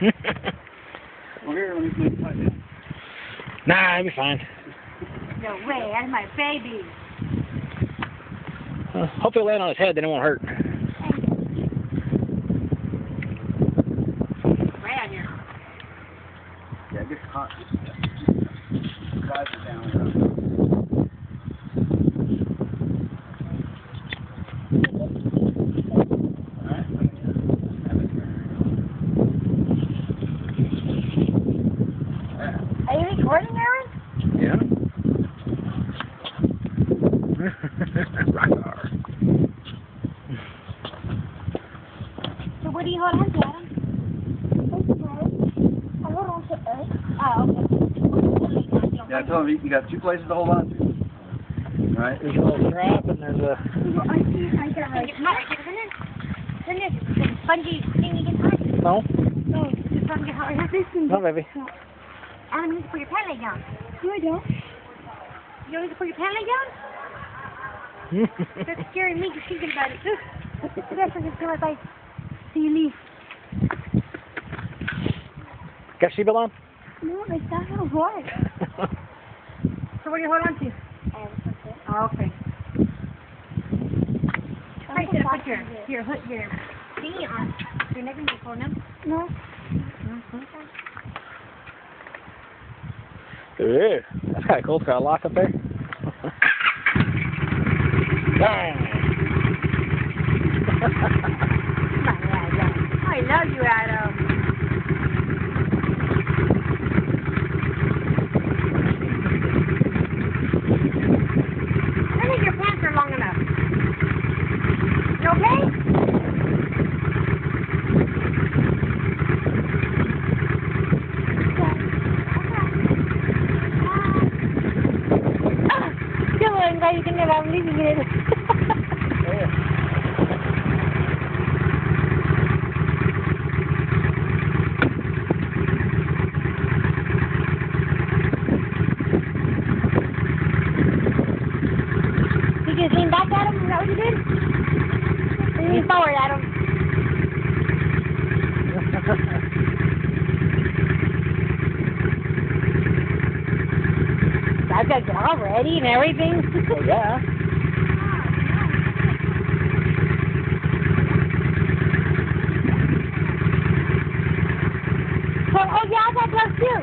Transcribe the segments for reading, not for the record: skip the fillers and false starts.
Well, here, let me tie it down. Nah, it'll be fine. No way, that's my baby. Hopefully it'll land on his head, then it won't hurt. Right on here. Yeah, it gets hot. Guys are down. Are you recording, Aaron? Yeah. Rock. So what do you hold on to, Adam? I hold on to Earth. Oh, okay. Yeah, I told him you got two places to hold on to. All right. There's a little strap and there's a... I got right. Isn't this the spongy thing you can tie? No? No, just let me get hot. No, baby. Adam, you need to put your pant leg down. No, I don't. You don't need to put your pant leg down? That's scaring me just thinking about it. That's what it's going to like. See me. Got seatbelt on? No, it's not how it works. So what do you hold on to? Oh, okay. I should have put your hood, your thingy on. You're never going to phone them? No. Ooh, that's kind of cool. It's got a lock up there. Dang. I love you, Adam. I think your pants are long enough. You okay? Come on, guys, you think that I'm leaving it. Did you lean back at him? Is that what you did? Lean forward at him. I've got it all ready and everything. Oh, yeah. Oh, yeah, I got gloves too.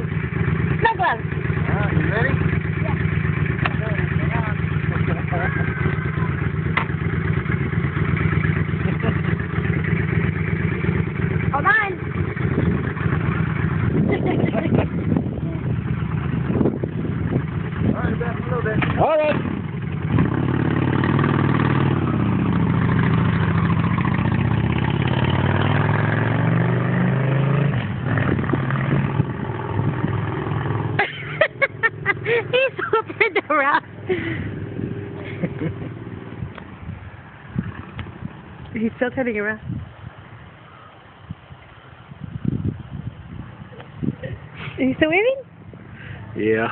No gloves. You ready? Hold on. All right, back a little bit. All right. He's so turned around. He's still turning around. Are you still waving? Yeah.